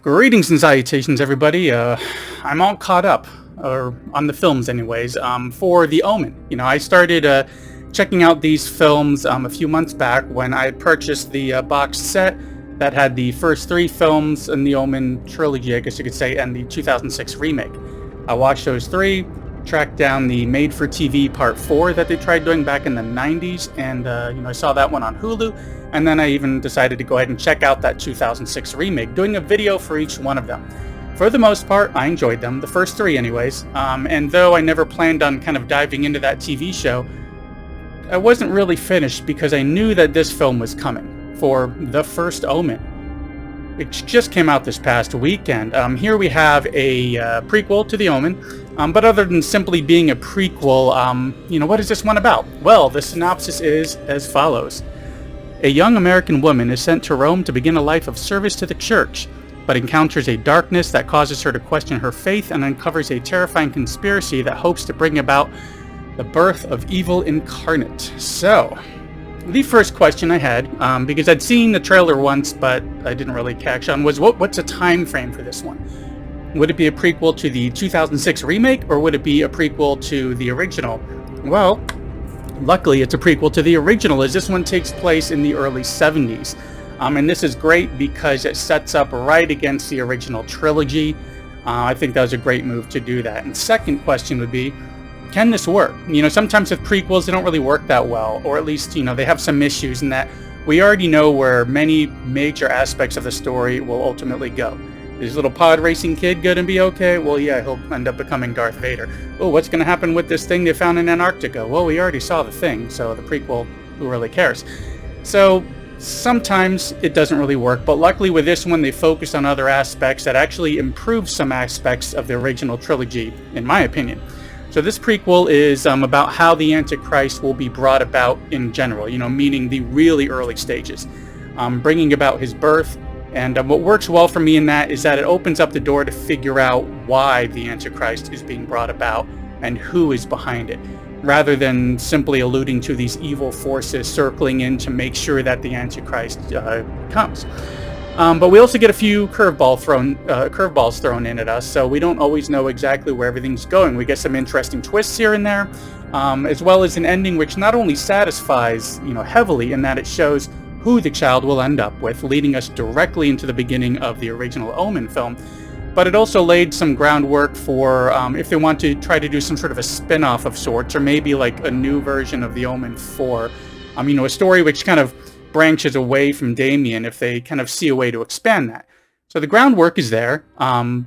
Greetings and salutations, everybody. I'm all caught up, or on the films anyways, for The Omen. I started checking out these films a few months back when I purchased the box set that had the first three films in the Omen trilogy, I guess you could say, and the 2006 remake. I watched those three, tracked down the made-for-TV Part 4 that they tried doing back in the 90s, and I saw that one on Hulu. And then I even decided to go ahead and check out that 2006 remake, doing a video for each one of them. For the most part, I enjoyed them, the first three anyways, and though I never planned on kind of diving into that TV show, I wasn't really finished because I knew that this film was coming for the first Omen. It just came out this past weekend. Here we have a prequel to The Omen, but other than simply being a prequel, what is this one about? Well, the synopsis is as follows. A young American woman is sent to Rome to begin a life of service to the church, but encounters a darkness that causes her to question her faith and uncovers a terrifying conspiracy that hopes to bring about the birth of evil incarnate. So, the first question I had, because I'd seen the trailer once, but I didn't really catch on, was what's a time frame for this one? Would it be a prequel to the 2006 remake, or would it be a prequel to the original? Well, luckily, it's a prequel to the original, as this one takes place in the early 70s. And this is great because it sets up right against the original trilogy. I think that was a great move to do that. And second question would be, can this work? Sometimes with prequels, they don't really work that well, or at least, they have some issues in that we already know where many major aspects of the story will ultimately go. Is little pod racing kid going to be okay? Well, yeah, he'll end up becoming Darth Vader. Oh, what's going to happen with this thing they found in Antarctica? Well, we already saw the thing, so the prequel, who really cares? So sometimes it doesn't really work, but luckily with this one, they focused on other aspects that actually improve some aspects of the original trilogy, in my opinion. So this prequel is about how the Antichrist will be brought about in general, meaning the really early stages, bringing about his birth. And what works well for me in that is that it opens up the door to figure out why the Antichrist is being brought about and who is behind it, rather than simply alluding to these evil forces circling in to make sure that the Antichrist comes. But we also get a few curveballs thrown in at us, so we don't always know exactly where everything's going. We get some interesting twists here and there, as well as an ending which not only satisfies, heavily in that it shows who the child will end up with, leading us directly into the beginning of the original Omen film. But it also laid some groundwork for if they want to try to do some sort of a spin-off of sorts, or maybe like a new version of the Omen 4. A story which kind of branches away from Damien if they kind of see a way to expand that. So the groundwork is there,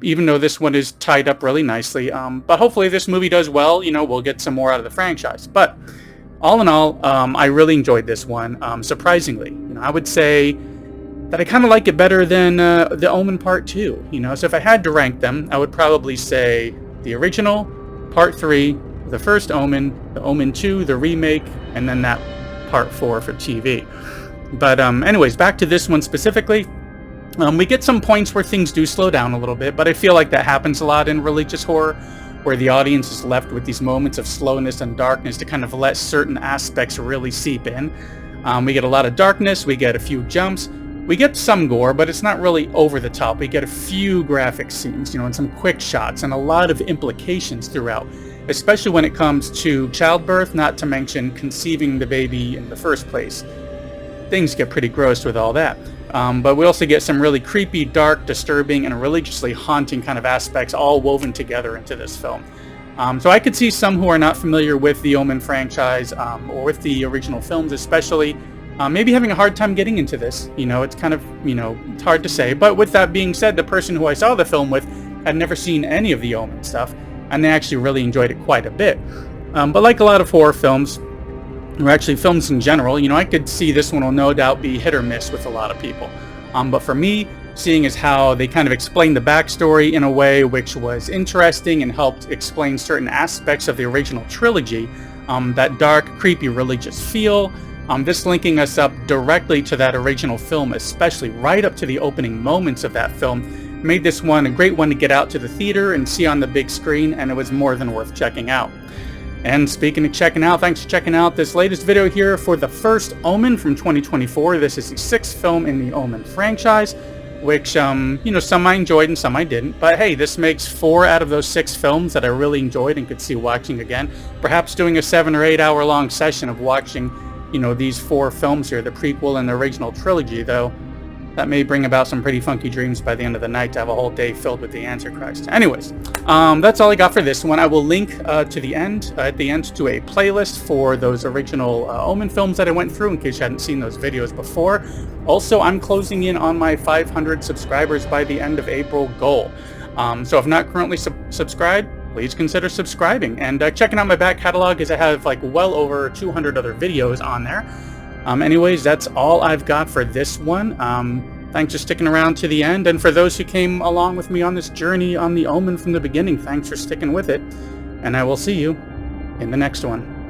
even though this one is tied up really nicely. But hopefully this movie does well, we'll get some more out of the franchise. But all in all, I really enjoyed this one, surprisingly. I would say that I kind of like it better than the Omen Part 2. So if I had to rank them, I would probably say the original, Part 3, the first Omen, the Omen 2, the remake, and then that Part 4 for TV. But anyways, back to this one specifically. We get some points where things do slow down a little bit, but I feel like that happens a lot in religious horror, where the audience is left with these moments of slowness and darkness to kind of let certain aspects really seep in. We get a lot of darkness, we get a few jumps, we get some gore, but it's not really over the top. We get a few graphic scenes, and some quick shots, and a lot of implications throughout, especially when it comes to childbirth, not to mention conceiving the baby in the first place. Things get pretty gross with all that. But we also get some really creepy, dark, disturbing, and religiously haunting kind of aspects all woven together into this film. So I could see some who are not familiar with the Omen franchise, or with the original films especially, maybe having a hard time getting into this. It's kind of, it's hard to say. But with that being said, the person who I saw the film with had never seen any of the Omen stuff, and they actually really enjoyed it quite a bit. But like a lot of horror films, or actually films in general, I could see this one will no doubt be hit or miss with a lot of people. But for me, seeing as how they kind of explained the backstory in a way which was interesting and helped explain certain aspects of the original trilogy, that dark, creepy religious feel, this linking us up directly to that original film, especially right up to the opening moments of that film, made this one a great one to get out to the theater and see on the big screen, and it was more than worth checking out. And speaking of checking out, thanks for checking out this latest video here for the first Omen from 2024. This is the 6th film in the Omen franchise, which, you know, some I enjoyed and some I didn't. But hey, this makes 4 out of those 6 films that I really enjoyed and could see watching again. Perhaps doing a 7 or 8 hour long session of watching, you know, these 4 films here, the prequel and the original trilogy, though. That may bring about some pretty funky dreams by the end of the night to have a whole day filled with the Antichrist. Anyways, that's all I got for this one. I will link to the end, at the end, to a playlist for those original Omen films that I went through in case you hadn't seen those videos before. Also, I'm closing in on my 500 subscribers by the end of April goal. So if not currently subscribed, please consider subscribing and checking out my back catalog, as I have like well over 200 other videos on there. Anyways, that's all I've got for this one. Thanks for sticking around to the end, and for those who came along with me on this journey on the Omen from the beginning, thanks for sticking with it, and I will see you in the next one.